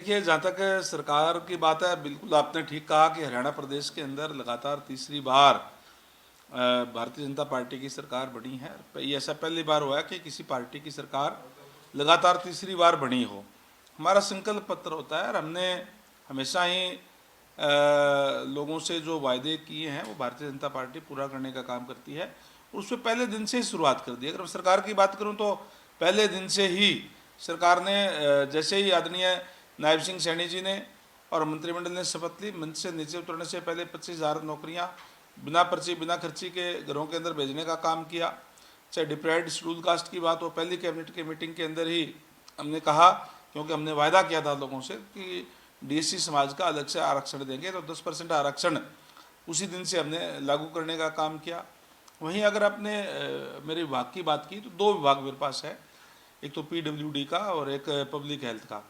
देखिए, जहाँ तक सरकार की बात है, बिल्कुल आपने ठीक कहा कि हरियाणा प्रदेश के अंदर लगातार तीसरी बार भारतीय जनता पार्टी की सरकार बनी है। ये ऐसा पहली बार हुआ है कि किसी पार्टी की सरकार लगातार तीसरी बार बनी हो। हमारा संकल्प पत्र होता है और हमने हमेशा ही लोगों से जो वायदे किए हैं वो भारतीय जनता पार्टी पूरा करने का काम करती है। उसमें पहले दिन से ही शुरुआत कर दी। अगर मैं सरकार की बात करूं तो पहले दिन से ही सरकार ने जैसे ही आदरणीय नायब सिंह सैनी जी ने और मंत्रिमंडल ने शपथ ली, मंच से नीचे उतरने से पहले 25,000 नौकरियां बिना पर्ची बिना खर्ची के घरों के अंदर भेजने का काम किया। चाहे डिप्राइव्ड शेड्यूल कास्ट की बात हो, पहली कैबिनेट की मीटिंग के अंदर ही हमने कहा, क्योंकि हमने वायदा किया था लोगों से कि डीएससी समाज का अलग से आरक्षण देंगे, तो 10% आरक्षण उसी दिन से हमने लागू करने का काम किया। वहीं अगर आपने मेरे विभाग की बात की तो दो विभाग मेरे पास है, एक तो पीडब्ल्यूडी का और एक पब्लिक हेल्थ का।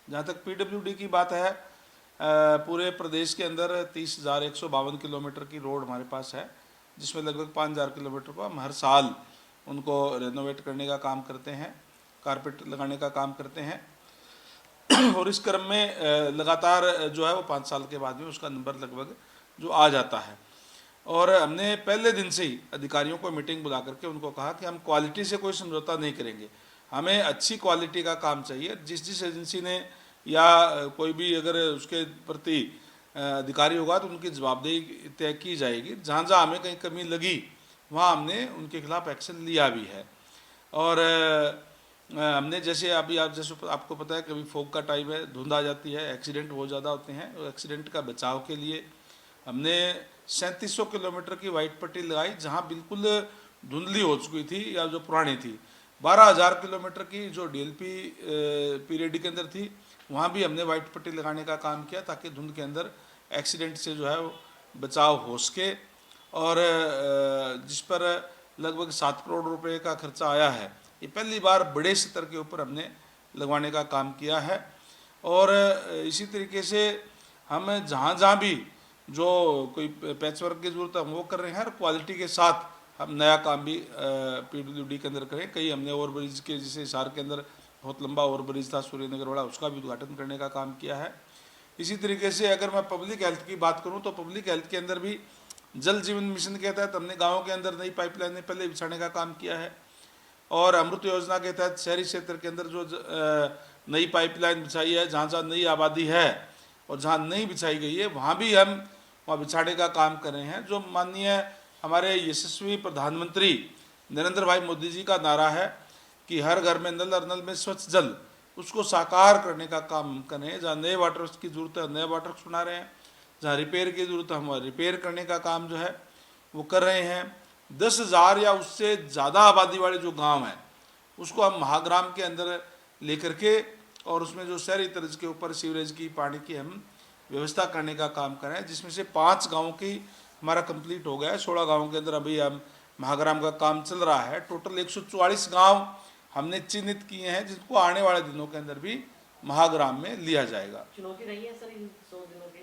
जहाँ तक पीडब्ल्यूडी की बात है, पूरे प्रदेश के अंदर 30,152 किलोमीटर की रोड हमारे पास है, जिसमें लगभग 5,000 किलोमीटर को हम हर साल उनको रेनोवेट करने का काम करते हैं, कारपेट लगाने का काम करते हैं। और इस क्रम में लगातार जो है वो 5 साल के बाद में उसका नंबर लगभग जो आ जाता है। और हमने पहले दिन से ही अधिकारियों को मीटिंग बुला करके उनको कहा कि हम क्वालिटी से कोई समझौता नहीं करेंगे, हमें अच्छी क्वालिटी का काम चाहिए। जिस जिस एजेंसी ने या कोई भी अगर उसके प्रति अधिकारी होगा तो उनकी जवाबदेही तय की जाएगी। जहाँ जहाँ हमें कहीं कमी लगी वहाँ हमने उनके खिलाफ एक्शन लिया भी है। और हमने जैसे अभी आप जैसे आपको पता है कभी फोग का टाइम है, धुंध आ जाती है, एक्सीडेंट बहुत ज़्यादा होते हैं, और एक्सीडेंट का बचाव के लिए हमने 3700 किलोमीटर की वाइट पट्टी लगाई जहाँ बिल्कुल धुंधली हो चुकी थी या जो पुरानी थी। 12,000 किलोमीटर की जो डीएलपी पीरियड के अंदर थी वहाँ भी हमने वाइट पट्टी लगाने का काम किया, ताकि धुंध के अंदर एक्सीडेंट से जो है वो बचाव हो सके। और जिस पर लगभग 7 करोड़ रुपए का खर्चा आया है, ये पहली बार बड़े स्तर के ऊपर हमने लगवाने का काम किया है। और इसी तरीके से हम जहाँ जहाँ भी जो कोई पैच वर्क की ज़रूरत है हम वो कर रहे हैं, और क्वालिटी के साथ हम नया काम भी पीडब्ल्यूडी के अंदर करें। कई हमने ओवर ब्रिज के, जैसे हिसार के अंदर बहुत लंबा ओवर ब्रिज था सूर्यनगर वाला, उसका भी उद्घाटन करने का काम किया है। इसी तरीके से अगर मैं पब्लिक हेल्थ की बात करूं तो पब्लिक हेल्थ के अंदर भी जल जीवन मिशन के तहत हमने गाँव के अंदर नई पाइपलाइनें पहले बिछाने का काम किया है। और अमृत योजना के तहत शहरी क्षेत्र के अंदर जो नई पाइपलाइन बिछाई है, जहाँ जहाँ नई आबादी है और जहाँ नहीं बिछाई गई है वहाँ भी हम वहाँ बिछाने का काम कर रहे हैं। जो माननीय हमारे यशस्वी प्रधानमंत्री नरेंद्र भाई मोदी जी का नारा है कि हर घर में नल और नल में स्वच्छ जल, उसको साकार करने का काम कर रहे हैं। जहाँ नए वाटर की ज़रूरत है नए वाटर बना रहे हैं, जहाँ रिपेयर की ज़रूरत है हम रिपेयर करने का काम जो है वो कर रहे हैं। 10,000 या उससे ज़्यादा आबादी वाले जो गांव हैं उसको हम महाग्राम के अंदर लेकर के, और उसमें जो शहरी तर्ज के ऊपर सीवरेज की पानी की हम व्यवस्था करने का काम कर रहे हैं, जिसमें से 5 गाँव की हमारा कंप्लीट हो गया है। 16 गाँव के अंदर अभी हम महाग्राम का काम चल रहा है। टोटल 144 गाँव हमने चिन्हित किए हैं जिनको आने वाले दिनों के अंदर भी महाग्राम में लिया जाएगा। चुनौती रही है सर इन 100 दिनों के?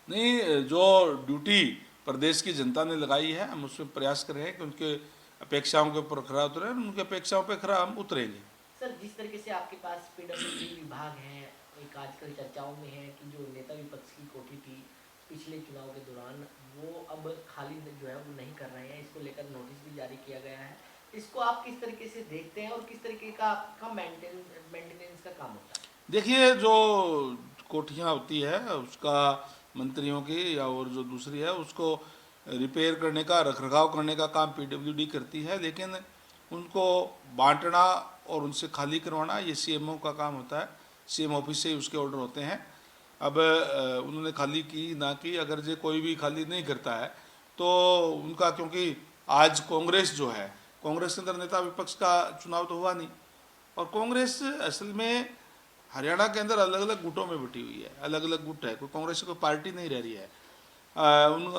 नहीं, जो ड्यूटी प्रदेश की जनता ने लगाई है हम उसमें प्रयास कर रहे हैं कि उनके अपेक्षाओं के ऊपर खरा उतरे, उनके अपेक्षाओं पर खरा हम उतरेंगे। सर, जिस तरीके से आपके पास पीडब्ल्यूडी विभाग है, एक आजकल चर्चाओं में है कि जो नेता विपक्ष की कोठी थी पिछले चुनाव के दौरान, वो अब खाली जो है वो नहीं कर रहे हैं, इसको लेकर नोटिस भी जारी किया गया है। इसको आप किस तरीके से देखते हैं और किस तरीके का आपका मेंटेनेंस का काम होता है? देखिए, जो कोठियाँ होती है उसका मंत्रियों की या और जो दूसरी है उसको रिपेयर करने का, रखरखाव करने का काम पीडब्ल्यूडी करती है, लेकिन उनको बांटना और उनसे खाली करवाना ये सीएमओ का काम होता है। सीएम ऑफिस से ही उसके ऑर्डर होते हैं। अब उन्होंने खाली की ना की, अगर जो कोई भी खाली नहीं करता है तो उनका, क्योंकि आज कांग्रेस जो है, कांग्रेस के अंदर नेता विपक्ष का चुनाव तो हुआ नहीं, और कांग्रेस असल में हरियाणा के अंदर अलग अलग गुटों में बटी हुई है, अलग अलग गुट है, कोई कांग्रेस की कोई पार्टी नहीं रह रही है।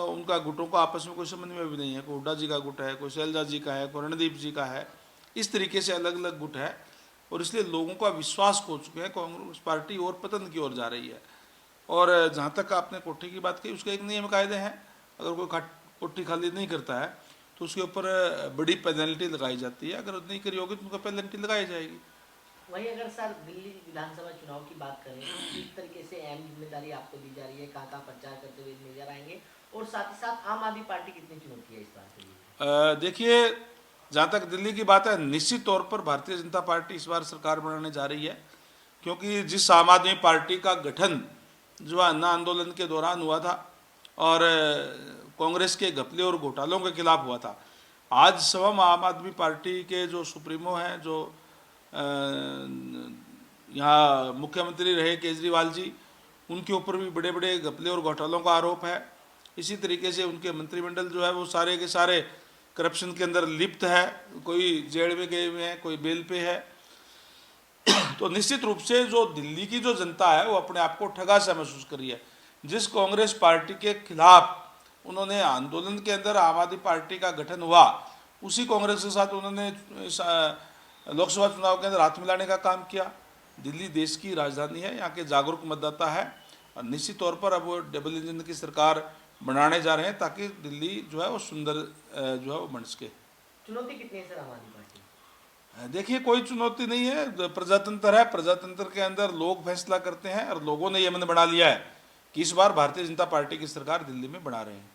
उनका गुटों का आपस में कोई समन्वय भी नहीं है। कोई हुड्डा जी का गुट है, कोई शैलजा जी का है, कोई रणदीप जी का है, इस तरीके से अलग अलग गुट है, और इसलिए लोगों का विश्वास खो चुके हैं। कांग्रेस पार्टी और पतन की ओर जा रही है। और जहाँ तक आपने कोठी की बात की, उसके एक नियम कायदे हैं। अगर कोई कोठी खाली नहीं करता है तो उसके ऊपर बड़ी पेनल्टी लगाई जाती है, अगर नहीं करी होगी तो उनको पेनल्टी लगाई जाएगी। वहीं अगर सर दिल्ली विधानसभा चुनाव की बात करें तो किस तरीके से अहम जिम्मेदारी आपको दी जा रही है, कहाँ कहाँ प्रचार करते हुए नजर आएंगे, और साथ ही साथ आम आदमी पार्टी कितनी चुनौती है इस बार के लिए? देखिए, जहाँ तक दिल्ली की बात है, निश्चित तौर पर भारतीय जनता पार्टी इस बार सरकार बनाने जा रही है, क्योंकि जिस आम आदमी पार्टी का गठन जो है अन्ना आंदोलन के दौरान हुआ था और कांग्रेस के घपले और घोटालों के खिलाफ हुआ था, आज स्वयं आम आदमी पार्टी के जो सुप्रीमो हैं, जो यहाँ मुख्यमंत्री रहे केजरीवाल जी, उनके ऊपर भी बड़े बड़े घपले और घोटालों का आरोप है। इसी तरीके से उनके मंत्रिमंडल जो है वो सारे के सारे करप्शन के अंदर लिप्त है, कोई जेल में गए हुए हैं, कोई बेल पे है। तो निश्चित रूप से जो दिल्ली की जो जनता है वो अपने आप को ठगा सा महसूस कर रही है। जिस कांग्रेस पार्टी के खिलाफ उन्होंने आंदोलन के अंदर आम आदमी पार्टी का गठन हुआ, उसी कांग्रेस के साथ उन्होंने लोकसभा चुनाव के अंदर हाथ मिलाने का काम किया। दिल्ली देश की राजधानी है, यहाँ के जागरूक मतदाता है, और निश्चित तौर पर अब वो डबल इंजन की सरकार बनाने जा रहे हैं ताकि दिल्ली जो है वो सुंदर जो है वो बन सके। चुनौती कितनी है सर आम आदमी पार्टी? देखिए, कोई चुनौती नहीं है, प्रजातंत्र है, प्रजातंत्र के अंदर लोग फैसला करते हैं और लोगों ने ये मन बना लिया है कि इस बार भारतीय जनता पार्टी की सरकार दिल्ली में बना रहे हैं।